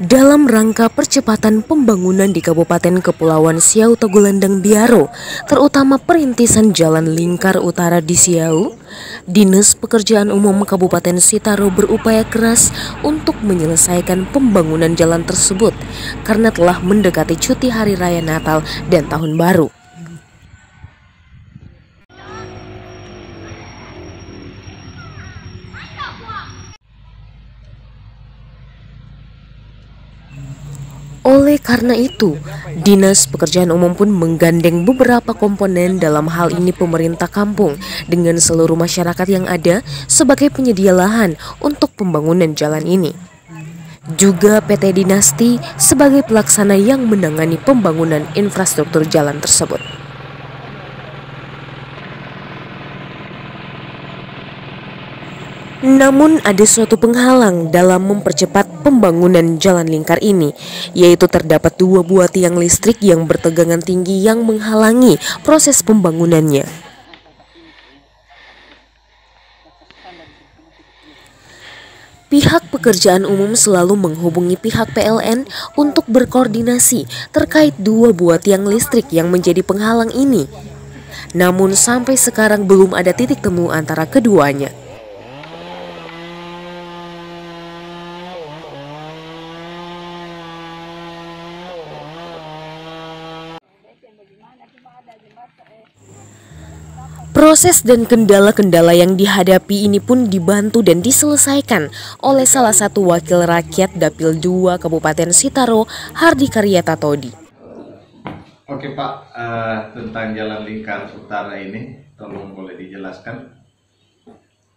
Dalam rangka percepatan pembangunan di Kabupaten Kepulauan Siau Tagulandang Biaro, terutama perintisan Jalan Lingkar Utara di Siau, Dinas Pekerjaan Umum Kabupaten Sitaro berupaya keras untuk menyelesaikan pembangunan jalan tersebut karena telah mendekati cuti Hari Raya Natal dan Tahun Baru. Oleh karena itu, Dinas Pekerjaan Umum pun menggandeng beberapa komponen, dalam hal ini pemerintah kampung dengan seluruh masyarakat yang ada sebagai penyedia lahan untuk pembangunan jalan ini. Juga PT Dinasti sebagai pelaksana yang menangani pembangunan infrastruktur jalan tersebut. Namun ada suatu penghalang dalam mempercepat pembangunan jalan lingkar ini, yaitu terdapat 2 buah tiang listrik yang bertegangan tinggi yang menghalangi proses pembangunannya. Pihak pekerjaan umum selalu menghubungi pihak PLN untuk berkoordinasi terkait 2 buah tiang listrik yang menjadi penghalang ini. Namun sampai sekarang belum ada titik temu antara keduanya. Proses dan kendala-kendala yang dihadapi ini pun dibantu dan diselesaikan oleh salah satu wakil rakyat Dapil 2 Kabupaten Sitaro, Hardi Karyata Todi. Oke Pak, tentang Jalan Lingkar Utara ini, tolong boleh dijelaskan?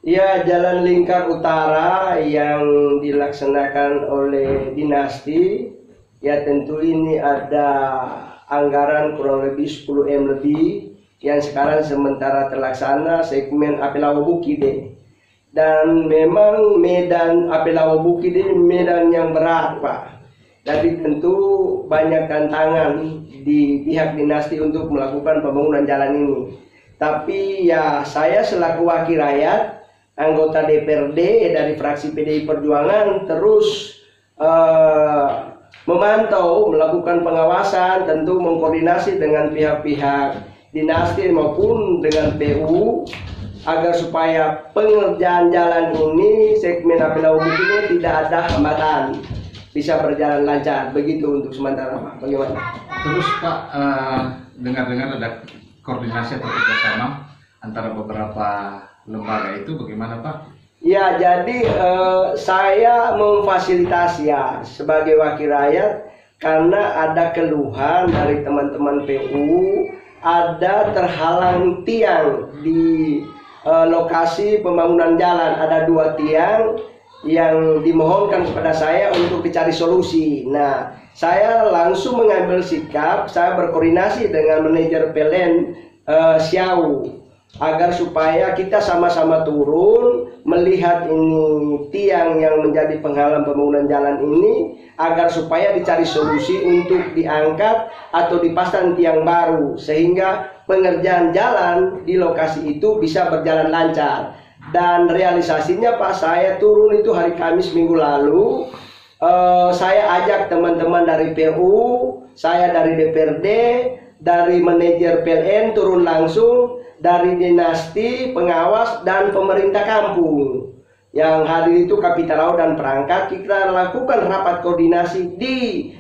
Ya, Jalan Lingkar Utara yang dilaksanakan oleh Dinasti, ya tentu ini ada anggaran kurang lebih 10 M lebih, yang sekarang sementara terlaksana segmen Apelawa Bukide. Dan memang medan Apelawa Bukide medan yang berat Pak. Jadi tentu banyak tantangan di pihak Dinasti untuk melakukan pembangunan jalan ini. Tapi ya saya selaku wakil rakyat, anggota DPRD dari fraksi PDI Perjuangan terus memantau, melakukan pengawasan, tentu mengkoordinasi dengan pihak-pihak Dinasti maupun dengan PU agar supaya pengerjaan jalan ini segmen Apelawa Bukide tidak ada hambatan, bisa berjalan lancar. Begitu untuk sementara Pak. Bagaimana? Terus Pak, dengar-dengar ada koordinasi atau kerjasama antara beberapa lembaga itu, bagaimana Pak? Ya, jadi saya memfasilitasi ya sebagai wakil rakyat karena ada keluhan dari teman-teman PU, ada terhalang tiang di lokasi pembangunan jalan. Ada 2 tiang yang dimohonkan kepada saya untuk dicari solusi. Nah, saya langsung mengambil sikap, saya berkoordinasi dengan manajer PLN Siau agar supaya kita sama-sama turun melihat ini tiang yang menjadi penghalang pembangunan jalan ini, agar supaya dicari solusi untuk diangkat atau dipasang tiang baru sehingga pengerjaan jalan di lokasi itu bisa berjalan lancar. Dan realisasinya Pak, saya turun itu hari Kamis minggu lalu. Saya ajak teman-teman dari PU, saya dari DPRD, dari manajer PLN turun langsung, dari Dinasti, pengawas, dan pemerintah kampung. Yang hadir itu Kapitalau dan perangkat. Kita lakukan rapat koordinasi di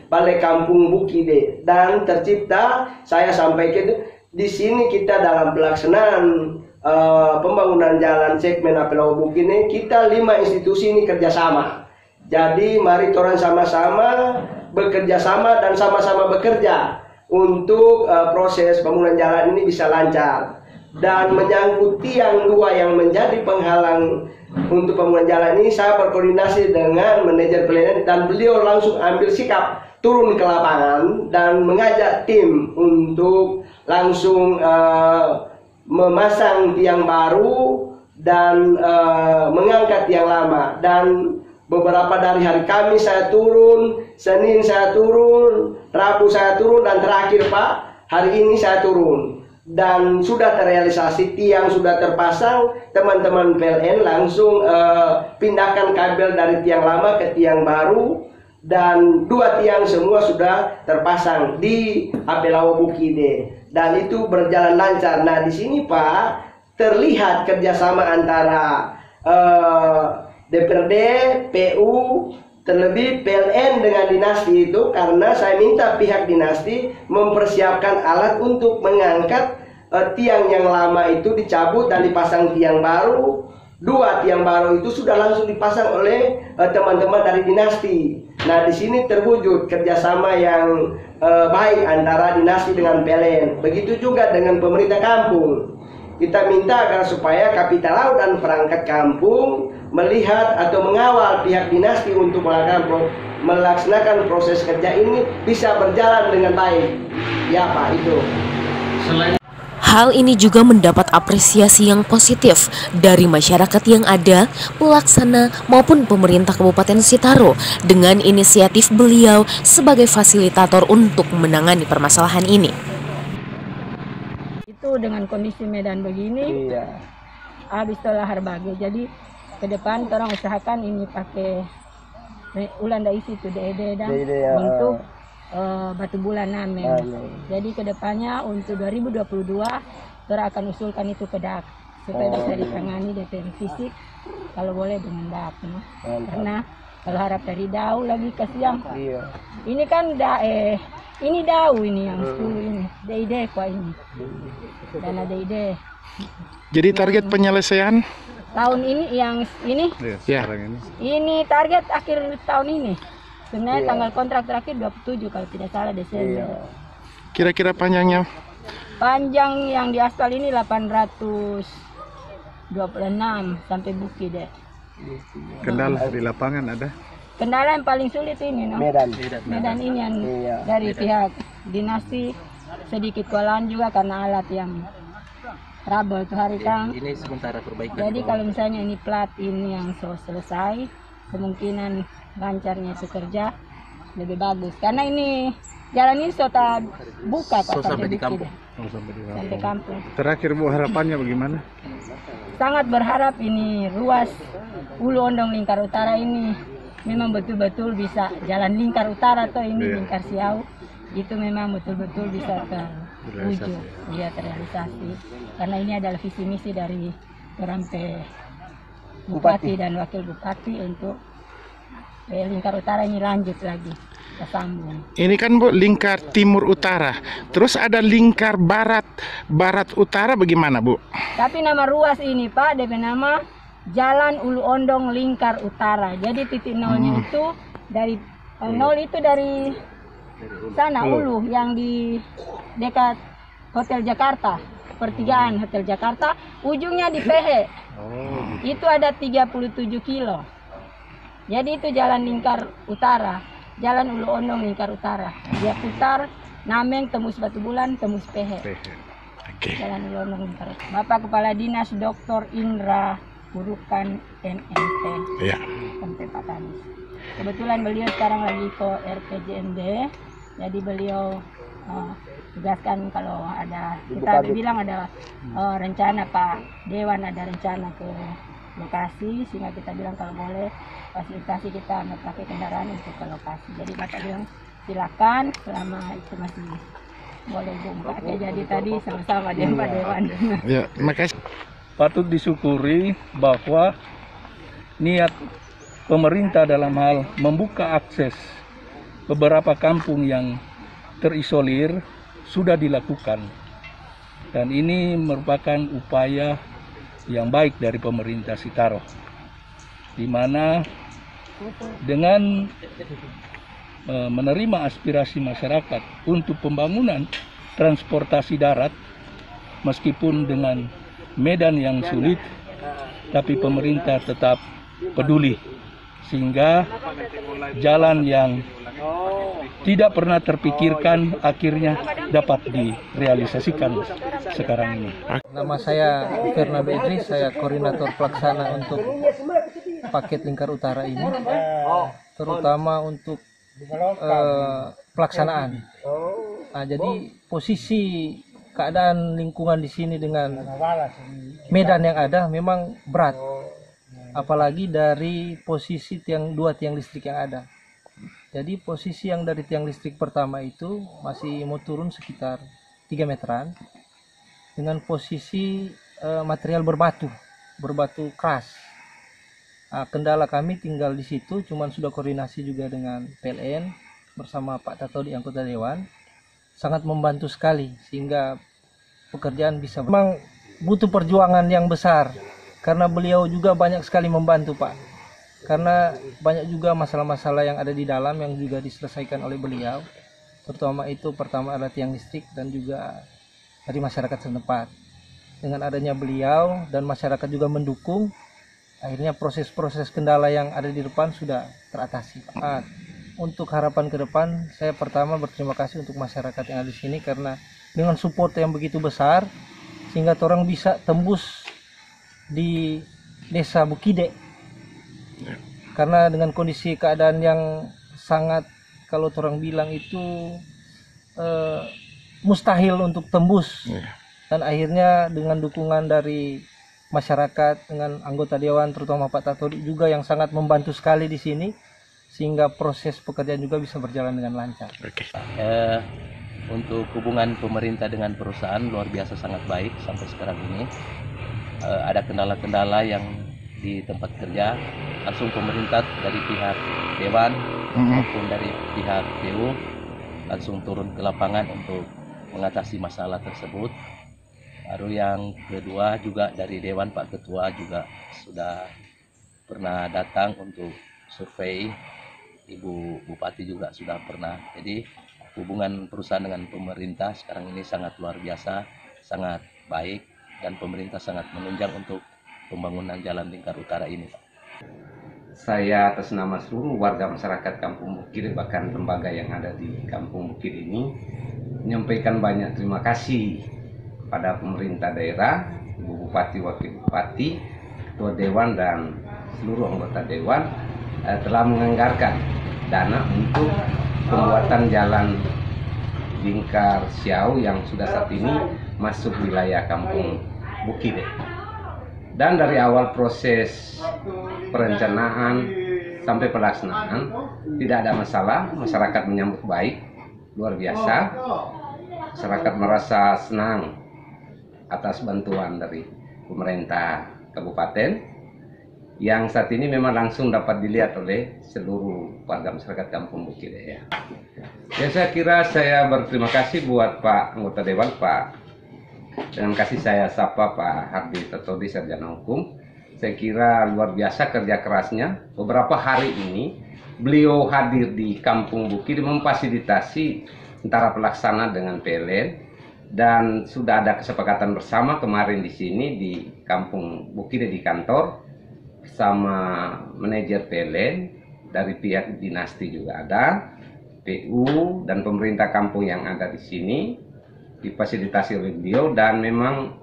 Balai Kampung Bukide, dan tercipta, saya sampaikan di sini kita dalam pelaksanaan pembangunan jalan segmen Apelawa Bukide, kita 5 institusi ini kerjasama. Jadi mari orang sama-sama bekerja sama dan sama-sama bekerja untuk proses pembangunan jalan ini bisa lancar. Dan menyangkut tiang 2 yang menjadi penghalang untuk pembangunan jalan ini, saya berkoordinasi dengan manajer PLN dan beliau langsung ambil sikap turun ke lapangan dan mengajak tim untuk langsung memasang tiang baru dan mengangkat tiang lama. Dan beberapa dari hari Kamis saya turun, Senin saya turun, Rabu saya turun, dan terakhir Pak, hari ini saya turun. Dan sudah terrealisasi, tiang sudah terpasang, teman-teman PLN langsung pindahkan kabel dari tiang lama ke tiang baru, dan 2 tiang semua sudah terpasang di Apelawa Bukide dan itu berjalan lancar. Nah di sini Pak terlihat kerjasama antara DPRD, PU, terlebih PLN dengan dinasti itu, karena saya minta pihak dinasti mempersiapkan alat untuk mengangkat tiang yang lama itu dicabut dan dipasang tiang baru. 2 tiang baru itu sudah langsung dipasang oleh teman-teman dari dinasti. Nah di sini terwujud kerjasama yang baik antara dinasti dengan PLN. Begitu juga dengan pemerintah kampung. Kita minta agar supaya Kapitalau dan perangkat kampung melihat atau mengawal pihak dinasti untuk melaksanakan proses kerja ini bisa berjalan dengan baik. Ya Pak, itu. Hal ini juga mendapat apresiasi yang positif dari masyarakat yang ada, pelaksana maupun pemerintah Kabupaten Sitaro dengan inisiatif beliau sebagai fasilitator untuk menangani permasalahan ini. Itu dengan kondisi medan begini, habis itu lahar bagi. Jadi ke depan orang usahakan ini pakai ulan isi itu DED dan untuk batu bulan namen. Jadi kedepannya untuk 2022 kita akan usulkan itu ke DAP supaya bisa ditangani DPR fisik kalau boleh dengan DAP, karena kalau harap dari DAU lagi kasihan. Ini kan ini DAU ini yang 10 ini DID kok ini dana DID. Jadi target penyelesaian tahun ini yang ini ini target akhir tahun ini. Sebenarnya tanggal kontrak terakhir 27 kalau tidak salah Desember. Kira-kira panjangnya? Panjang yang di aspal ini 826 sampai Bukit deh. Kendala di lapangan ada? Kendala yang paling sulit ini, Medan ini yang dari pihak dinasti sedikit kewalahan juga karena alat yang trouble itu hari Kang. Ini sementara perbaikan. Jadi kalau misalnya ini plat ini yang selesai, kemungkinan lancarnya itu kerja lebih bagus. Karena ini jalan ini sudah buka Pak sampai di kampung. Sampai kampung. Terakhir Bu, harapannya bagaimana? Sangat berharap ini ruas Ulu Ondong Lingkar Utara ini memang betul-betul bisa jalan Lingkar Utara atau ini Lingkar Siau itu memang betul-betul bisa terwujud, terrealisasi. Karena ini adalah visi misi dari Rampe Bupati dan Wakil Bupati untuk Lingkar Utara ini lanjut lagi kesambung. Ini kan Bu lingkar timur utara, terus ada lingkar barat utara, bagaimana Bu? Tapi nama ruas ini Pak, DP nama Jalan Ulu Ondong Lingkar Utara. Jadi titik nolnya itu dari nol itu dari sana Ulu yang di dekat Hotel Jakarta, pertigaan Hotel Jakarta, ujungnya di Pehe. Itu ada 37 kilo. Jadi itu jalan Lingkar Utara, jalan Ulu Ondong Lingkar Utara. Dia putar, Nameng, tembus Batu Bulan, tembus Pehe. Jalan Ulu Ondong Lingkar Utara. Bapak Kepala Dinas Dr. Indra Burukan MNT, Tempe Patanis. Kebetulan beliau sekarang lagi ke RPJMD, jadi beliau tugaskan kalau ada, kita bilang ada rencana Pak Dewan, ada rencana ke lokasi, sehingga kita bilang kalau boleh fasilitasi kita pakai kendaraan untuk ke lokasi. Jadi Bapak bilang silakan selama itu masih boleh buka. Jadi tadi sama-sama dengan Pak Dewan. Ya, makasih. Patut disyukuri bahwa niat pemerintah dalam hal membuka akses beberapa kampung yang terisolir sudah dilakukan. Dan ini merupakan upaya yang baik dari pemerintah Sitaro, di mana dengan menerima aspirasi masyarakat untuk pembangunan transportasi darat, meskipun dengan medan yang sulit, tapi pemerintah tetap peduli, sehingga jalan yang tidak pernah terpikirkan akhirnya dapat direalisasikan sekarang ini. Nama saya Fernando Idris, saya koordinator pelaksana untuk paket Lingkar Utara ini, terutama untuk pelaksanaan. Nah, jadi posisi keadaan lingkungan di sini dengan medan yang ada memang berat, apalagi dari posisi dua tiang listrik yang ada. Jadi posisi yang dari tiang listrik pertama itu masih mau turun sekitar 3 meteran dengan posisi material berbatu keras. Nah, kendala kami tinggal di situ, cuman sudah koordinasi juga dengan PLN bersama Pak Tato di anggota Dewan, sangat membantu sekali sehingga pekerjaan bisa. Memang butuh perjuangan yang besar karena beliau juga banyak sekali membantu Pak. Karena banyak juga masalah-masalah yang ada di dalam yang juga diselesaikan oleh beliau. Terutama itu pertama adalah tiang listrik dan juga dari masyarakat setempat. Dengan adanya beliau dan masyarakat juga mendukung, akhirnya proses-proses kendala yang ada di depan sudah teratasi. Nah, untuk harapan ke depan, saya pertama berterima kasih untuk masyarakat yang ada di sini karena dengan support yang begitu besar sehingga orang bisa tembus di Desa Bukide. Karena dengan kondisi keadaan yang sangat, kalau orang bilang itu mustahil untuk tembus. Dan akhirnya dengan dukungan dari masyarakat, dengan anggota Dewan, terutama Pak Tato juga yang sangat membantu sekali di sini, sehingga proses pekerjaan juga bisa berjalan dengan lancar. Untuk hubungan pemerintah dengan perusahaan luar biasa sangat baik sampai sekarang ini. Ada kendala-kendala yang di tempat kerja, langsung pemerintah dari pihak Dewan maupun dari pihak PU langsung turun ke lapangan untuk mengatasi masalah tersebut. Baru yang kedua juga dari Dewan, Pak Ketua juga sudah pernah datang untuk survei, Ibu Bupati juga sudah pernah. Jadi hubungan perusahaan dengan pemerintah sekarang ini sangat luar biasa, sangat baik, dan pemerintah sangat menunjang untuk pembangunan Jalan Lingkar Utara ini, Pak. Saya atas nama seluruh warga masyarakat Kampung Bukit, bahkan lembaga yang ada di Kampung Bukit ini, menyampaikan banyak terima kasih pada pemerintah daerah, Ibu Bupati, Wakil Bupati, Ketua Dewan, dan seluruh anggota Dewan telah menganggarkan dana untuk pembuatan jalan Lingkar Siau yang sudah saat ini masuk wilayah Kampung Bukit. Dan dari awal proses perencanaan sampai pelaksanaan tidak ada masalah, masyarakat menyambut baik, luar biasa. Masyarakat merasa senang atas bantuan dari pemerintah kabupaten yang saat ini memang langsung dapat dilihat oleh seluruh warga masyarakat Kampung Bukit ya. Ya, saya kira saya berterima kasih buat Pak anggota Dewan, Pak. Dengan kasih saya sapa Pak Hardi Tatodi, sarjana hukum. Saya kira luar biasa kerja kerasnya. Beberapa hari ini beliau hadir di Kampung Bukit memfasilitasi antara pelaksana dengan PLN, dan sudah ada kesepakatan bersama kemarin di sini di Kampung Bukit di kantor bersama manajer PLN, dari pihak dinasti juga ada, PU dan pemerintah kampung yang ada di sini difasilitasi oleh beliau, dan memang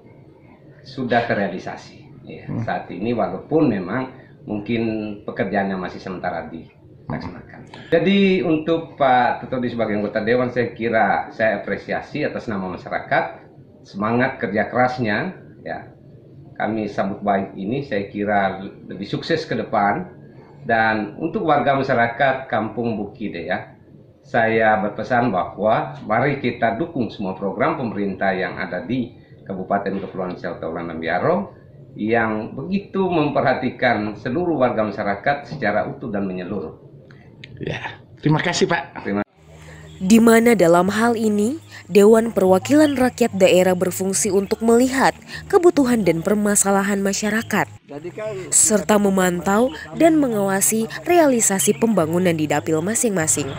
sudah terrealisasi ya. Saat ini walaupun memang mungkin pekerjaannya masih sementara dilaksanakan. Jadi untuk Pak Tato sebagai anggota Dewan, saya kira saya apresiasi atas nama masyarakat, semangat kerja kerasnya ya. Kami sambut baik ini, saya kira lebih sukses ke depan. Dan untuk warga masyarakat Kampung Bukit ya, saya berpesan bahwa mari kita dukung semua program pemerintah yang ada di Kabupaten Kepulauan Siau Taulanan Biaro yang begitu memperhatikan seluruh warga masyarakat secara utuh dan menyeluruh. Ya, terima kasih Pak. Di mana dalam hal ini Dewan Perwakilan Rakyat Daerah berfungsi untuk melihat kebutuhan dan permasalahan masyarakat, serta memantau dan mengawasi realisasi pembangunan di dapil masing-masing.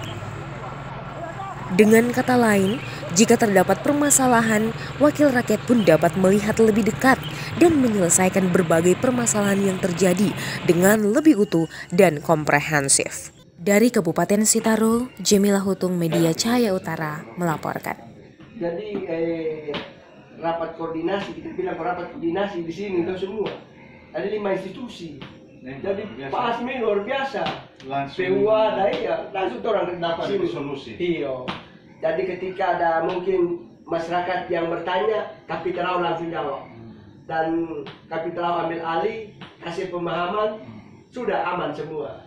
Dengan kata lain, jika terdapat permasalahan, wakil rakyat pun dapat melihat lebih dekat dan menyelesaikan berbagai permasalahan yang terjadi dengan lebih utuh dan komprehensif. Dari Kabupaten Sitaro, Jemilah Hutung, Media Cahaya Utara melaporkan. Jadi rapat koordinasi, kita bilang rapat koordinasi di sini itu semua. Ada 5 institusi. Jadi Pak Asmi luar biasa. PU ada ya, langsung orang dapat solusi. Iya. Jadi ketika ada mungkin masyarakat yang bertanya, Kapitalau langsung jawab. Dan Kapitalau ambil alih, kasih pemahaman, sudah aman semua.